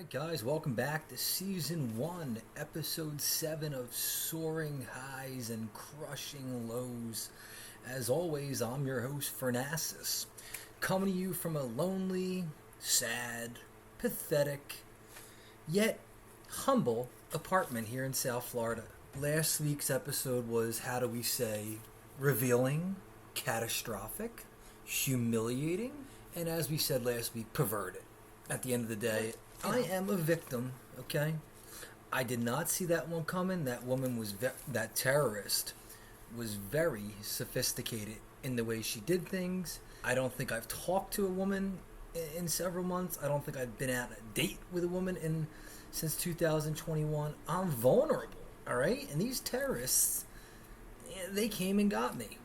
Alright guys, welcome back to Season 1, Episode 7 of Soaring Highs and Crushing Lows. As always, I'm your host, Fernassus, coming to you from a lonely, sad, pathetic, yet humble apartment here in South Florida. Last week's episode was, how do we say, revealing, catastrophic, humiliating, and as we said last week, perverted. At the end of the day, I am a victim, okay? I did not see that one coming. That woman was, that terrorist was very sophisticated in the way she did things. I don't think I've talked to a woman in several months. I don't think I've been on a date with a woman since 2021. I'm vulnerable, all right? And these terrorists, they came and got me.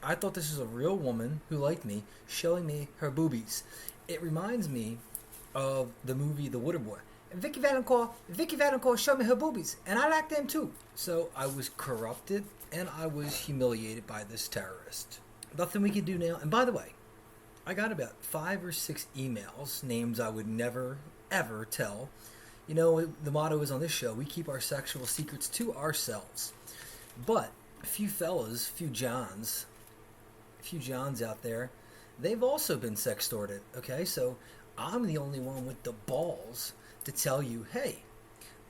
I thought this was a real woman who liked me, showing me her boobies. It reminds me of the movie The Water Boy. Vicky Valancourt showed me her boobies, and I like them too. So I was corrupted, and I was humiliated by this terrorist. Nothing we can do now. And by the way, I got about 5 or 6 emails, names I would never, ever tell. You know, the motto is on this show, we keep our sexual secrets to ourselves. But a few fellas, a few Johns out there, they've also been sextorted, okay? So I'm the only one with the balls to tell you, hey,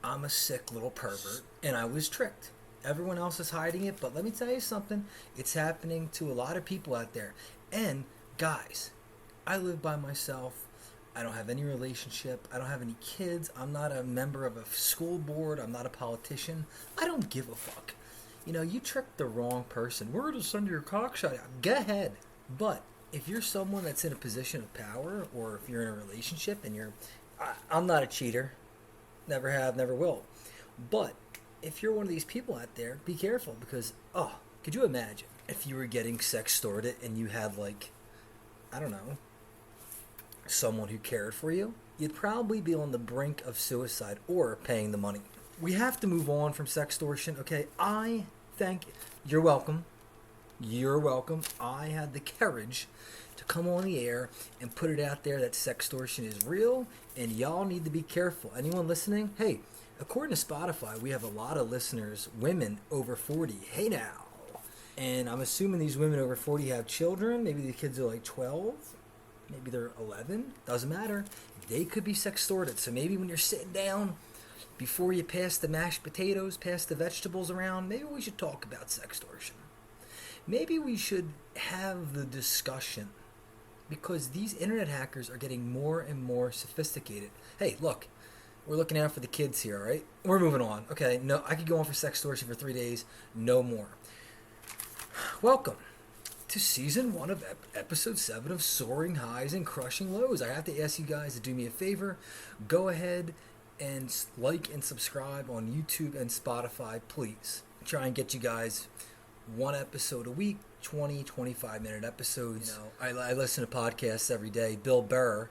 I'm a sick little pervert and I was tricked. Everyone else is hiding it, but let me tell you something. It's happening to a lot of people out there. And guys, I live by myself. I don't have any relationship. I don't have any kids. I'm not a member of a school board. I'm not a politician. I don't give a fuck. You know, you tricked the wrong person. We're to send your cockshot out. Go ahead. But if you're someone that's in a position of power, or if you're in a relationship and I'm not a cheater, never have, never will. But if you're one of these people out there, be careful because, could you imagine if you were getting sex extorted and you had someone who cared for you? You'd probably be on the brink of suicide or paying the money. We have to move on from sextortion, okay? You're welcome. You're welcome. I had the courage to come on the air and put it out there that sextortion is real and y'all need to be careful. Anyone listening? Hey, according to Spotify, we have a lot of listeners, women over 40. Hey now. And I'm assuming these women over 40 have children. Maybe the kids are like 12. Maybe they're 11. Doesn't matter. They could be sextorted. So maybe when you're sitting down, before you pass the mashed potatoes, pass the vegetables around, maybe we should talk about sextortion. Maybe we should have the discussion because these internet hackers are getting more and more sophisticated. Hey, look, we're looking out for the kids here, all right? We're moving on. Okay, no, I could go on for sextortion for 3 days, no more. Welcome to Season 1 of Episode 7 of Soaring Highs and Crushing Lows. I have to ask you guys to do me a favor. Go ahead and like and subscribe on YouTube and Spotify, please. Try and get you guys one episode a week, 20, 25-minute episodes. You know, I listen to podcasts every day. Bill Burr,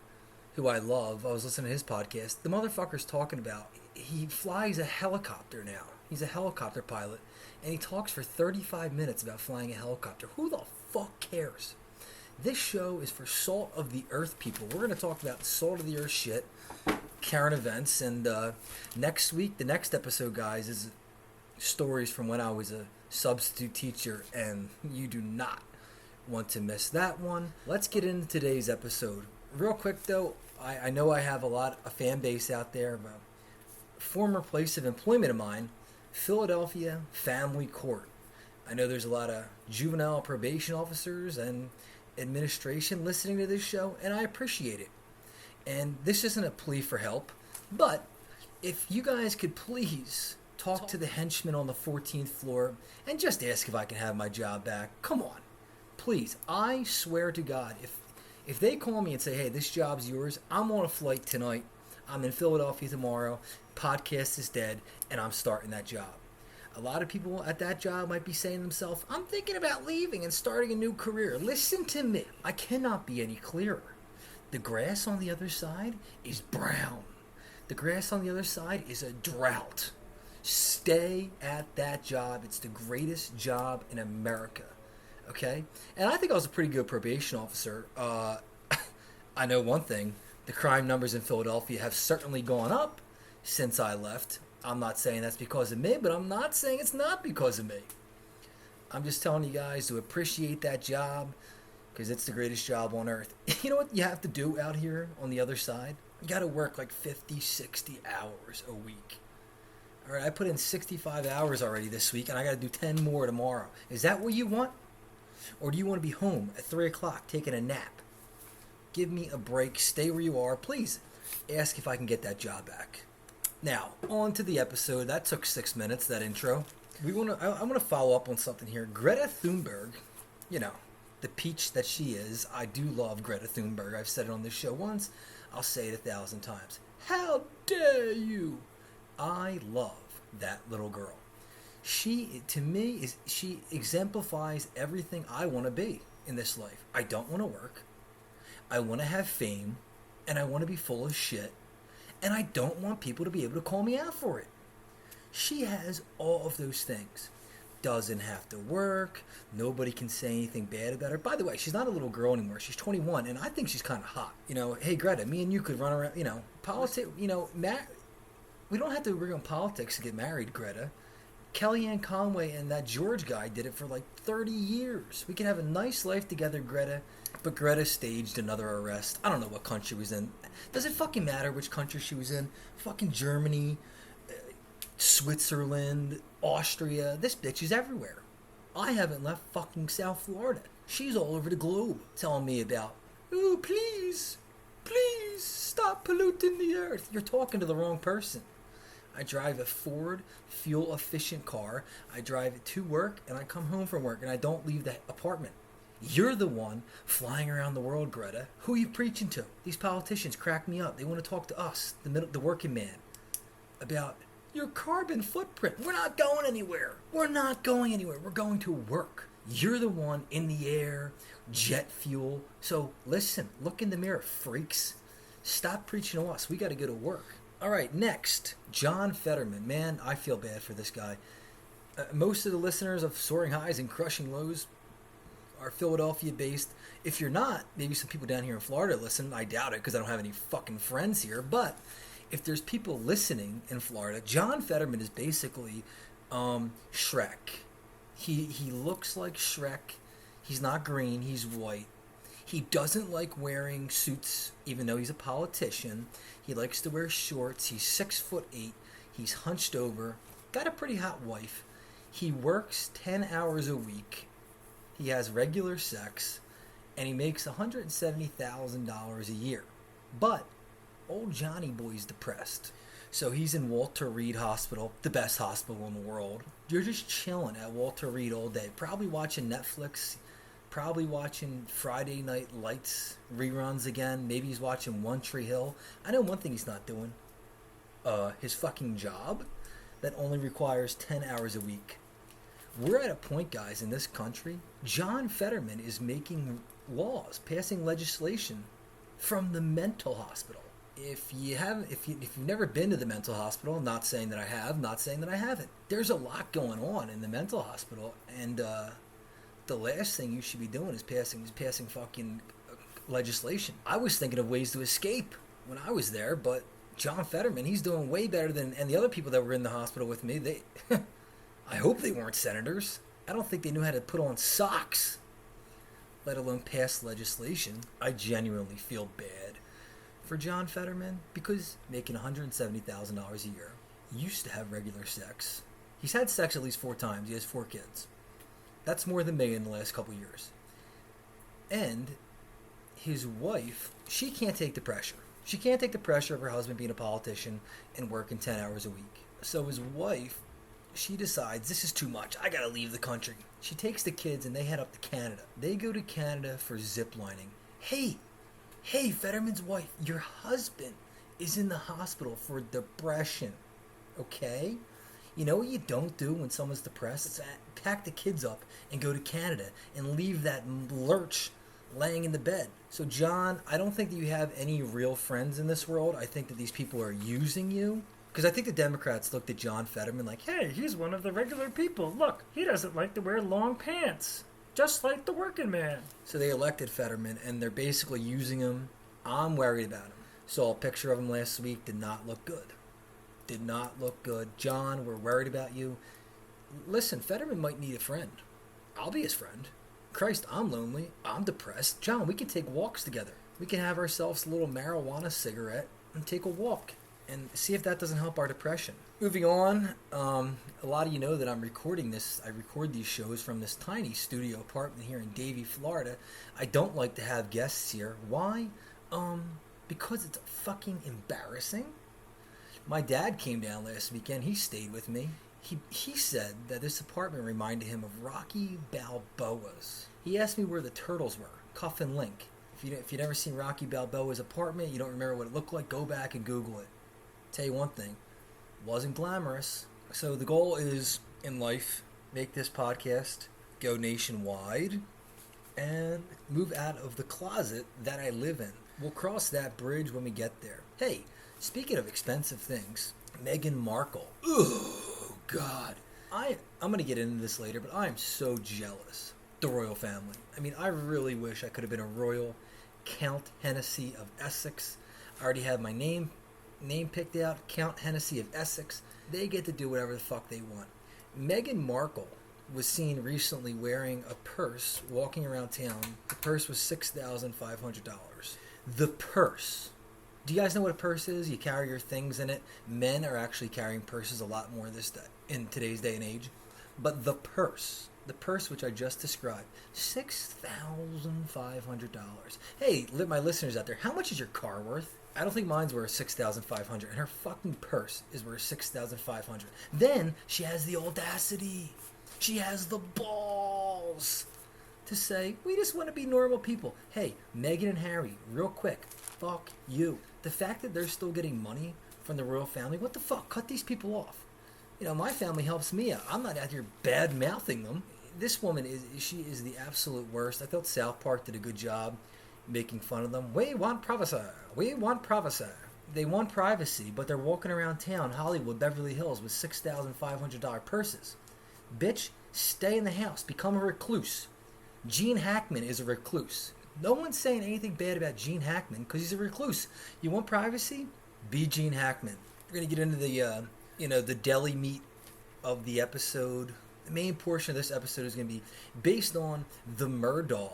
who I love, I was listening to his podcast. The motherfucker's talking about, he flies a helicopter now. He's a helicopter pilot. And he talks for 35 minutes about flying a helicopter. Who the fuck cares? This show is for salt of the earth people. We're going to talk about salt of the earth shit, current events. And next week, the next episode, guys, is stories from when I was a substitute teacher, and you do not want to miss that one. Let's get into today's episode. Real quick though, I know I have a fan base out there of a former place of employment of mine, Philadelphia Family Court. I know there's a lot of juvenile probation officers and administration listening to this show, and I appreciate it. And this isn't a plea for help, but if you guys could please talk to the henchman on the 14th floor and just ask if I can have my job back. Come on. Please. I swear to God, if they call me and say, hey, this job's yours, I'm on a flight tonight, I'm in Philadelphia tomorrow, podcast is dead, and I'm starting that job. A lot of people at that job might be saying to themselves, I'm thinking about leaving and starting a new career. Listen to me. I cannot be any clearer. The grass on the other side is brown. The grass on the other side is a drought. Stay at that job. It's the greatest job in America. Okay? And I think I was a pretty good probation officer. I know one thing. The crime numbers in Philadelphia have certainly gone up since I left. I'm not saying that's because of me, but I'm not saying it's not because of me. I'm just telling you guys to appreciate that job because it's the greatest job on earth. You know what you have to do out here on the other side? You got to work like 50, 60 hours a week. All right, I put in 65 hours already this week, and I got to do 10 more tomorrow. Is that what you want? Or do you want to be home at 3 o'clock taking a nap? Give me a break. Stay where you are. Please ask if I can get that job back. Now, on to the episode. That took 6 minutes, that intro. I want to follow up on something here. Greta Thunberg, you know, the peach that she is. I do love Greta Thunberg. I've said it on this show once. I'll say it 1,000 times. How dare you? I love that little girl. She, to me, she exemplifies everything I want to be in this life. I don't want to work. I want to have fame. And I want to be full of shit. And I don't want people to be able to call me out for it. She has all of those things. Doesn't have to work. Nobody can say anything bad about her. By the way, she's not a little girl anymore. She's 21, and I think she's kind of hot. You know, hey, Greta, me and you could run around, you know, politics, you know, we don't have to agree on politics to get married, Greta. Kellyanne Conway and that George guy did it for like 30 years. We can have a nice life together, Greta. But Greta staged another arrest. I don't know what country she was in. Does it fucking matter which country she was in? Fucking Germany, Switzerland, Austria. This bitch is everywhere. I haven't left fucking South Florida. She's all over the globe telling me about, oh, please stop polluting the earth. You're talking to the wrong person. I drive a Ford fuel-efficient car. I drive it to work, and I come home from work, and I don't leave the apartment. You're the one flying around the world, Greta. Who are you preaching to? These politicians crack me up. They want to talk to us, the working man, about your carbon footprint. We're not going anywhere. We're going to work. You're the one in the air, jet fuel. So listen, look in the mirror, freaks. Stop preaching to us. We got to go to work. All right, next, John Fetterman. Man, I feel bad for this guy. Most of the listeners of Soaring Highs and Crushing Lows are Philadelphia-based. If you're not, maybe some people down here in Florida listen. I doubt it because I don't have any fucking friends here. But if there's people listening in Florida, John Fetterman is basically Shrek. He looks like Shrek. He's not green. He's white. He doesn't like wearing suits, even though he's a politician. He likes to wear shorts. He's 6'8". He's hunched over. Got a pretty hot wife. He works 10 hours a week. He has regular sex, and he makes $170,000 a year. But old Johnny Boy's depressed. So he's in Walter Reed Hospital, the best hospital in the world. You're just chilling at Walter Reed all day, probably watching Netflix, probably watching Friday Night Lights reruns again. Maybe he's watching One Tree Hill. I know one thing he's not doing. His fucking job that only requires 10 hours a week. We're at a point, guys, in this country. John Fetterman is making laws, passing legislation from the mental hospital. If you've never been to the mental hospital, I'm not saying that I have, not saying that I haven't. There's a lot going on in the mental hospital, and the last thing you should be doing is passing fucking legislation. I was thinking of ways to escape when I was there, but John Fetterman, he's doing way better than, and the other people that were in the hospital with me, they. I hope they weren't senators. I don't think they knew how to put on socks, let alone pass legislation. I genuinely feel bad for John Fetterman because making $170,000 a year, used to have regular sex. He's had sex at least 4 times. He has 4 kids. That's more than me in the last couple years. And his wife, she can't take the pressure. She can't take the pressure of her husband being a politician and working 10 hours a week. So his wife, she decides, this is too much. I gotta leave the country. She takes the kids and they head up to Canada. They go to Canada for ziplining. Hey, Fetterman's wife, your husband is in the hospital for depression. Okay? You know what you don't do when someone's depressed? It's pack the kids up and go to Canada and leave that lurch laying in the bed. So John, I don't think that you have any real friends in this world. I think that these people are using you. Because I think the Democrats looked at John Fetterman like, hey, he's one of the regular people. Look, he doesn't like to wear long pants. Just like the working man. So they elected Fetterman, and they're basically using him. I'm worried about him. Saw a picture of him last week. Did not look good. Did not look good. John, we're worried about you. Listen, Fetterman might need a friend. I'll be his friend. Christ, I'm lonely. I'm depressed. John, we can take walks together. We can have ourselves a little marijuana cigarette and take a walk and see if that doesn't help our depression. Moving on, a lot of you know that I'm recording this. I record these shows from this tiny studio apartment here in Davie, Florida. I don't like to have guests here. Why? Because it's fucking embarrassing. My dad came down last weekend. He stayed with me. He said that this apartment reminded him of Rocky Balboa's. He asked me where the turtles were. Cuff and Link. If you've never seen Rocky Balboa's apartment, you don't remember what it looked like, go back and Google it. Tell you one thing, wasn't glamorous. So the goal is, in life, make this podcast go nationwide and move out of the closet that I live in. We'll cross that bridge when we get there. Hey, speaking of expensive things, Meghan Markle. Oh, God. I'm going to get into this later, but I am so jealous. The royal family. I mean, I really wish I could have been a royal. Count Hennessy of Essex. I already have my name picked out. Count Hennessy of Essex. They get to do whatever the fuck they want. Meghan Markle was seen recently wearing a purse, walking around town. The purse was $6,500. The purse. Do you guys know what a purse is? You carry your things in it. Men are actually carrying purses a lot more in today's day and age. But the purse which I just described, $6,500. Hey, my listeners out there, how much is your car worth? I don't think mine's worth $6,500, and her fucking purse is worth $6,500. Then she has the audacity, she has the balls to say, we just want to be normal people. Hey, Meghan and Harry, real quick, fuck you. The fact that they're still getting money from the royal family, what the fuck? Cut these people off. You know, my family helps me out. I'm not out here bad-mouthing them. This woman she is the absolute worst. I thought South Park did a good job making fun of them. We want privacy. We want privacy. They want privacy, but they're walking around town, Hollywood, Beverly Hills, with $6,500 purses. Bitch, stay in the house. Become a recluse. Gene Hackman is a recluse. No one's saying anything bad about Gene Hackman because he's a recluse. You want privacy? Be Gene Hackman. We're going to get into the deli meat of the episode. The main portion of this episode is going to be based on the Murdaugh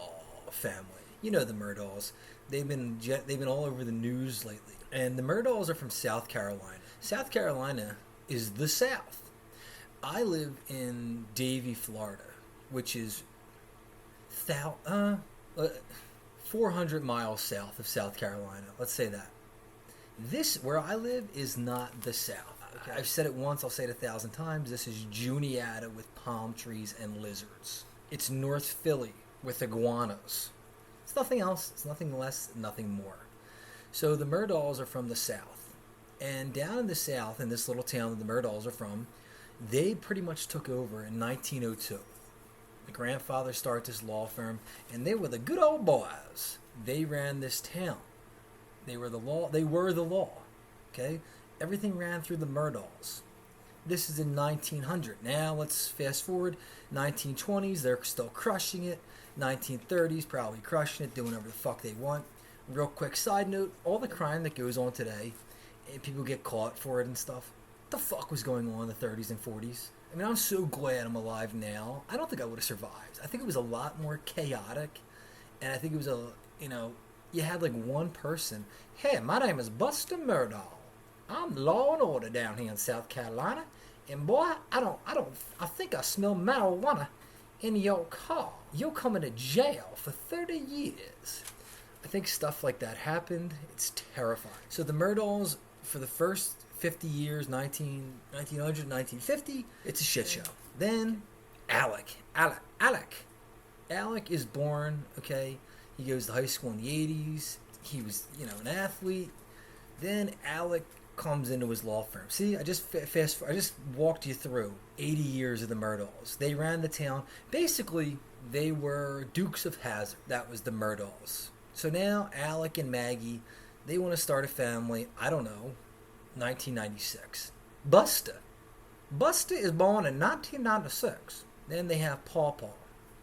family. You know the Murdaughs. They've been all over the news lately. And the Murdaughs are from South Carolina. South Carolina is the South. I live in Davie, Florida, which is 400 miles south of South Carolina. Let's say that. This, where I live, is not the South. Okay. I've said it once, I'll say it 1,000 times. This is Juniata with palm trees and lizards. It's North Philly with iguanas. It's nothing else. It's nothing less, nothing more. So the Murdaughs are from the South. And down in the South, in this little town that the Murdaughs are from, they pretty much took over in 1902. The grandfather started this law firm, and they were the good old boys. They ran this town. They were the law. Okay? Everything ran through the Murdaughs. This is in 1900. Now let's fast forward. 1920s, they're still crushing it. 1930s, probably crushing it, doing whatever the fuck they want. Real quick side note, all the crime that goes on today, and people get caught for it and stuff, what the fuck was going on in the 30s and 40s? I mean, I'm so glad I'm alive now. I don't think I would have survived. I think it was a lot more chaotic, and I think it was you had like one person, hey, my name is Buster Murdaugh. I'm law and order down here in South Carolina, and boy, I think I smell marijuana in your car. You're coming to jail for 30 years. I think stuff like that happened. It's terrifying. So the Murdaughs, for the first 50 years, 1900, 1950, it's a shit show. Then Alec is born, okay? He goes to high school in the 80s. He was, an athlete. Then Alec comes into his law firm. See, I just walked you through 80 years of the Murdaughs. They ran the town. Basically, they were Dukes of Hazzard. That was the Murdaughs. So now Alec and Maggie, they want to start a family. I don't know, 1996. Buster is born in 1996. Then they have Paw.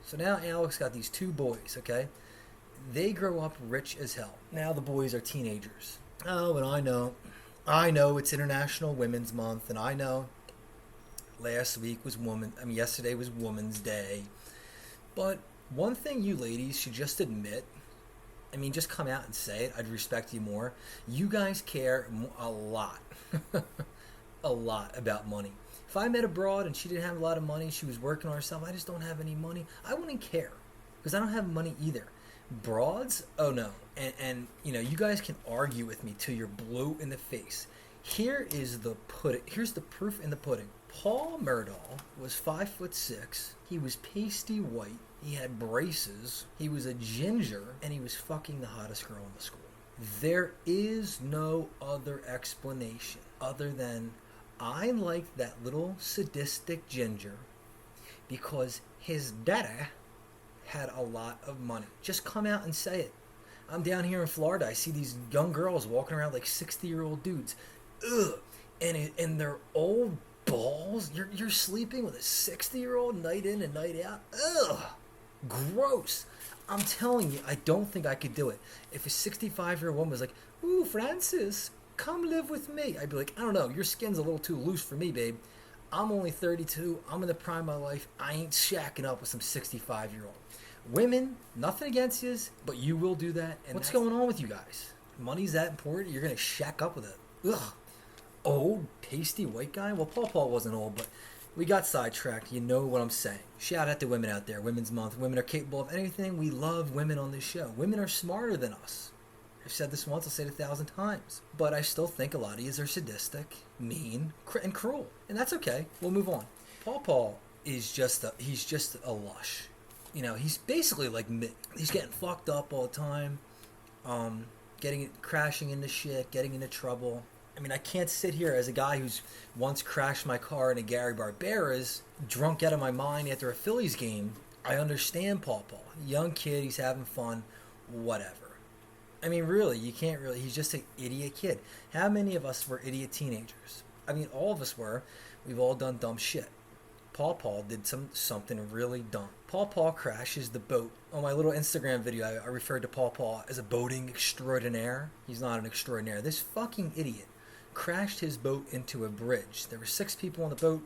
So now Alec's got these two boys, okay? They grow up rich as hell. Now the boys are teenagers. Oh, and I know it's International Women's Month, and I know yesterday was Women's Day. But one thing you ladies should just admit, I mean, just come out and say it. I'd respect you more. You guys care a lot, a lot about money. If I met a broad and she didn't have a lot of money, she was working on herself, I just don't have any money, I wouldn't care because I don't have money either. Broads, oh no. And you guys can argue with me till you're blue in the face. Here's the proof in the pudding. Paul Murdaugh was 5'6". He was pasty white. He had braces. He was a ginger, and he was fucking the hottest girl in the school. There is no other explanation other than I like that little sadistic ginger because his daddy had a lot of money. Just come out and say it. I'm down here in Florida. I see these young girls walking around like 60-year-old dudes. Ugh. And they're old balls. You're sleeping with a 60-year-old night in and night out. Ugh. Gross. I'm telling you, I don't think I could do it. If a 65-year-old woman was like, "Ooh, Francis, come live with me," I'd be like, "I don't know. Your skin's a little too loose for me, babe. I'm only 32. I'm in the prime of my life. I ain't shacking up with some 65-year-old." Women, nothing against you, but you will do that. And what's going on with you guys? Money's that important? You're going to shack up with a old, pasty white guy? Well, Paul wasn't old, but we got sidetracked. You know what I'm saying. Shout out to women out there. Women's Month. Women are capable of anything. We love women on this show. Women are smarter than us. I've said this once, I'll say it 1,000 times. But I still think a lot of you are sadistic, mean, and cruel. And that's okay. We'll move on. Paul is just a lush. He's basically like me. He's getting fucked up all the time, crashing into shit, getting into trouble. I mean, I can't sit here as a guy who's once crashed my car in a Gary Barbera's, drunk out of my mind after a Phillies game. I understand Paul. Young kid, he's having fun, whatever. I mean, really, he's just an idiot kid. How many of us were idiot teenagers? I mean, all of us were. We've all done dumb shit. Paul did something really dumb. Paul crashes the boat. On my little Instagram video, I referred to Paul as a boating extraordinaire. He's not an extraordinaire. This fucking idiot crashed his boat into a bridge. There were 6 people on the boat.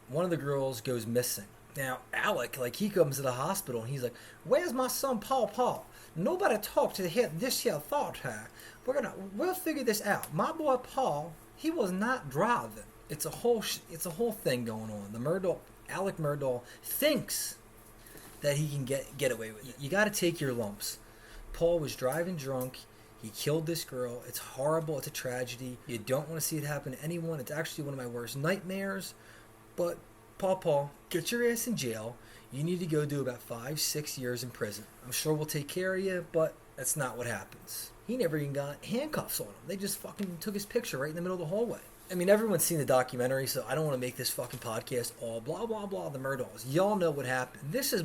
One of the girls goes missing. Now, Alec, he comes to the hospital and he's like, "Where's my son Paul? Nobody talked to this here thought here. We'll figure this out. My boy Paul, he was not driving." It's a whole thing going on. Alec Murdaugh thinks that he can get away with it. You got to take your lumps. Paul was driving drunk. He killed this girl. It's horrible. It's a tragedy. You don't want to see it happen to anyone. It's actually one of my worst nightmares. But Paul, get your ass in jail. You need to go do about 5-6 years in prison. I'm sure we'll take care of you, but that's not what happens. He never even got handcuffs on him. They just fucking took his picture right in the middle of the hallway. I mean, everyone's seen the documentary, so I don't want to make this fucking podcast all blah, blah, blah, the Murdaughs. Y'all know what happened. These are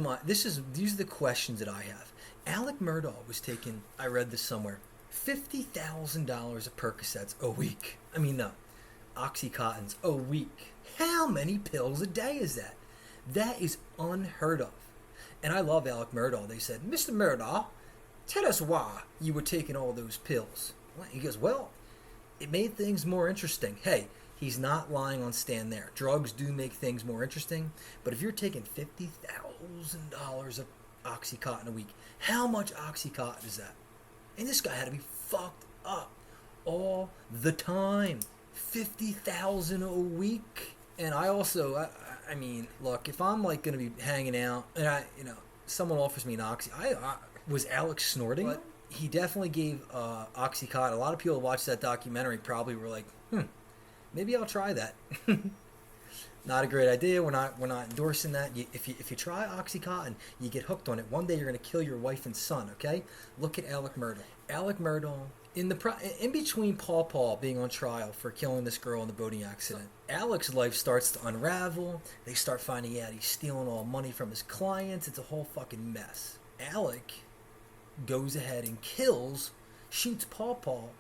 the questions that I have. Alec Murdaugh was taking, I read this somewhere, $50,000 of Percocets a week. I mean, no, Oxycontins a week. How many pills a day is that? That is unheard of. And I love Alec Murdaugh. They said, "Mr. Murdaugh, tell us why you were taking all those pills." He goes, "Well, it made things more interesting." Hey, he's not lying on stand there. Drugs do make things more interesting. But if you're taking $50,000 of Oxycontin a week, how much Oxycontin is that? And this guy had to be fucked up all the time. 50,000 a week. And I mean, look, if I'm going to be hanging out and someone offers me an Oxy, was Alex snorting? But he definitely gave Oxycontin. A lot of people who watched that documentary probably were like, maybe I'll try that. Not a great idea. We're not endorsing that. If you try Oxycontin, you get hooked on it. One day you're going to kill your wife and son, okay? Look at Alec Murdaugh. Alec Murdaugh, in between Paul being on trial for killing this girl in the boating accident, Alec's life starts to unravel. They start finding out he's stealing all money from his clients. It's a whole fucking mess. Alec goes ahead and shoots Paul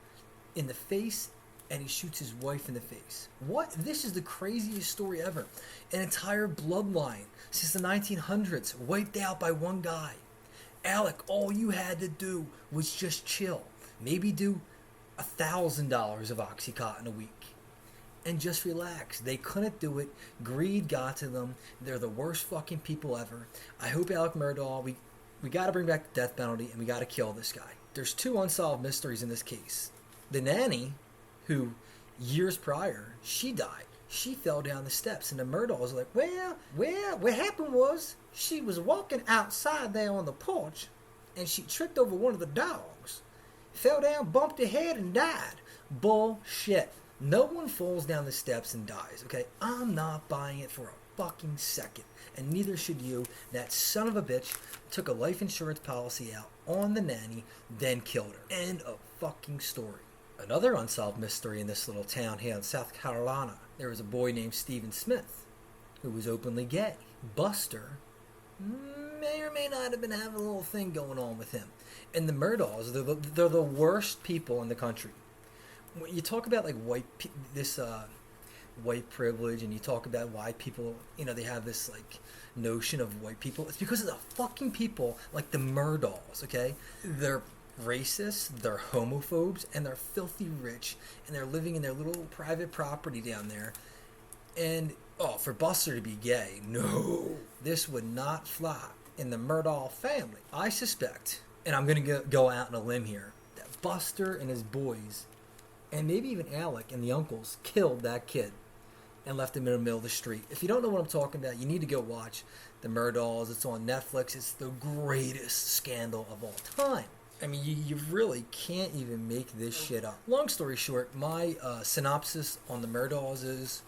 in the face, and he shoots his wife in the face. What? This is the craziest story ever. An entire bloodline since the 1900s wiped out by one guy. Alec, all you had to do was just chill. Maybe do $1,000 of Oxycontin a week. And just relax. They couldn't do it. Greed got to them. They're the worst fucking people ever. I hope Alec Murdaugh, we got to bring back the death penalty, and we got to kill this guy. There's 2 unsolved mysteries in this case. The nanny, who years prior, she died. She fell down the steps, and the Murdaughs was like, well, what happened was she was walking outside there on the porch, and she tripped over one of the dogs, fell down, bumped her head, and died. Bullshit. No one falls down the steps and dies, okay? I'm not buying it for a fucking second. And neither should you. That son of a bitch took a life insurance policy out on the nanny, then killed her. End of fucking story. Another unsolved mystery in this little town here in South Carolina. There was a boy named Stephen Smith who was openly gay. Buster may or may not have been having a little thing going on with him. And the Murdaughs, they're the worst people in the country. When you talk about like white privilege, and you talk about why people, they have this like notion of white people, it's because of the fucking people like the Murdaughs, okay? They're racist, they're homophobes, and they're filthy rich, and they're living in their little private property down there. And for Buster to be gay, no, this would not fly in the Murdaugh family. I suspect, and I'm gonna go out on a limb here, that Buster and his boys, and maybe even Alec and the uncles, killed that kid and left him in the middle of the street. If you don't know what I'm talking about, you need to go watch The Murdaughs. It's on Netflix. It's the greatest scandal of all time. I mean, you really can't even make this shit up. Long story short, my synopsis on The Murdaughs is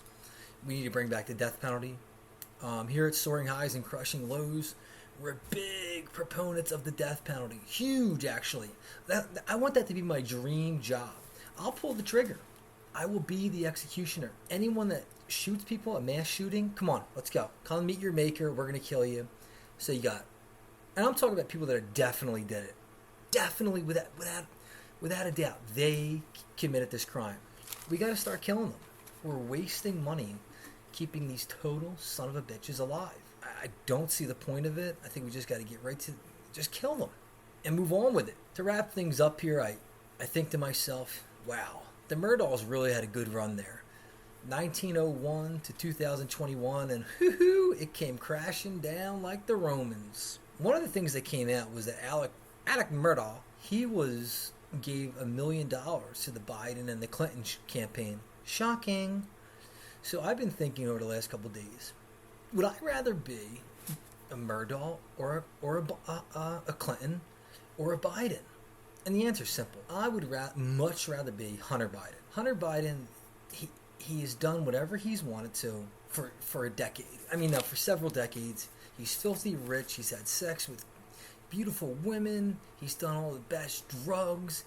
we need to bring back the death penalty. Here at Soaring Highs and Crushing Lows, we're big proponents of the death penalty. Huge, actually. I want that to be my dream job. I'll pull the trigger. I will be the executioner. Anyone that shoots people, a mass shooting, come on, let's go. Come meet your maker. We're going to kill you. So you got, and I'm talking about people that are definitely did it. Definitely, without a doubt, they committed this crime. We got to start killing them. We're wasting money keeping these total son of a bitches alive. I don't see the point of it. I think we just got to get right to just kill them and move on with it. To wrap things up here, I think to myself, wow, the Murdaughs really had a good run there. 1901 to 2021, and it came crashing down like the Romans. One of the things that came out was that Alec Murdaugh, he gave $1 million to the Biden and the Clinton campaign. Shocking. So I've been thinking over the last couple of days, would I rather be a Murdaugh or a Clinton or a Biden? And the answer's simple. I would much rather be Hunter Biden. Hunter Biden, he has done whatever he's wanted to for a decade. I mean, no, for several decades. He's filthy rich. He's had sex with beautiful women. He's done all the best drugs.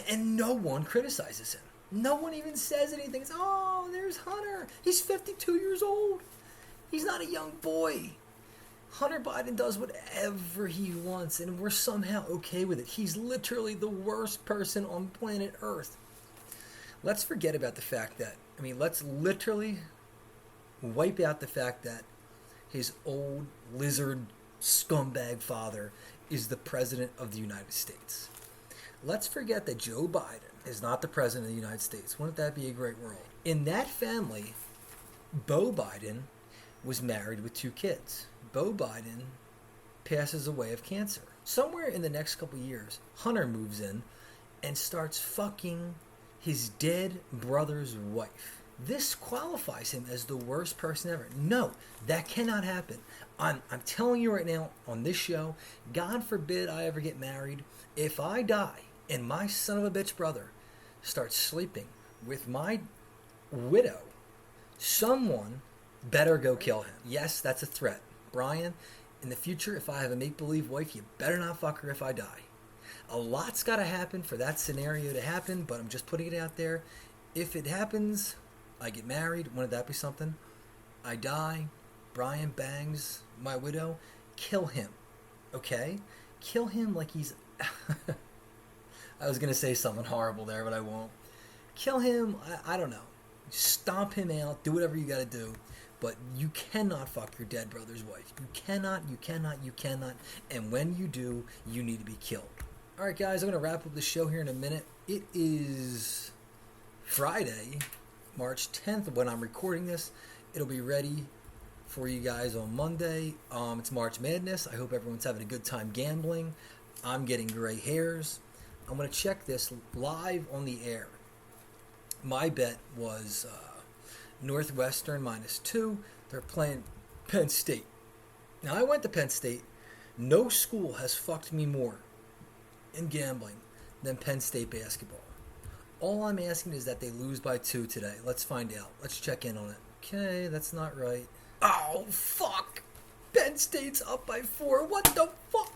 And no one criticizes him. No one even says anything. It's, oh, there's Hunter. He's 52 years old. He's not a young boy. Hunter Biden does whatever he wants, and we're somehow okay with it. He's literally the worst person on planet Earth. Let's forget about the fact that, let's literally wipe out the fact that his old lizard scumbag father is the president of the United States. Let's forget that Joe Biden is not the president of the United States. Wouldn't that be a great world? In that family, Beau Biden was married with 2 kids. Beau Biden passes away of cancer. Somewhere in the next couple years, Hunter moves in and starts fucking his dead brother's wife. This qualifies him as the worst person ever. No, that cannot happen. I'm telling you right now on this show, God forbid I ever get married. If I die and my son of a bitch brother starts sleeping with my widow, someone better go kill him. Yes, that's a threat. Brian, in the future, if I have a make-believe wife, you better not fuck her if I die. A lot's got to happen for that scenario to happen, but I'm just putting it out there. If it happens, I get married. Wouldn't that be something? I die. Brian bangs my widow. Kill him. Okay? Kill him like he's... I was going to say something horrible there, but I won't. Kill him, I don't know. Stomp him out. Do whatever you got to do. But you cannot fuck your dead brother's wife. You cannot. And when you do, you need to be killed. All right, guys, I'm going to wrap up the show here in a minute. It is Friday, March 10th when I'm recording this. It'll be ready for you guys on Monday. It's March Madness. I hope everyone's having a good time gambling. I'm getting gray hairs. I'm going to check this live on the air. My bet was Northwestern -2. They're playing Penn State. Now, I went to Penn State. No school has fucked me more in gambling than Penn State basketball. All I'm asking is that they lose by 2 today. Let's find out. Let's check in on it. Okay, that's not right. Oh, fuck. Penn State's up by 4. What the fuck?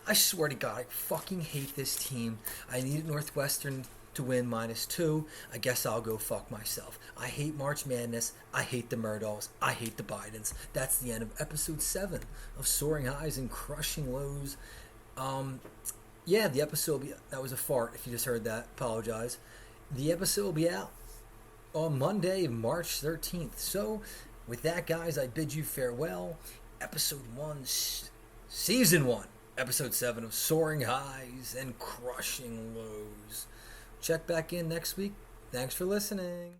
I swear to God, I fucking hate this team. I needed Northwestern to win -2. I guess I'll go fuck myself. I hate March Madness. I hate the Murdaughs. I hate the Bidens. That's the end of episode 7 of Soaring Highs and Crushing Lows. Yeah, the episode will be... That was a fart. If you just heard that, apologize. The episode will be out on Monday, March 13th. So, with that, guys, I bid you farewell. Episode 1, Season 1, Episode 7 of Soaring Highs and Crushing Lows. Check back in next week. Thanks for listening.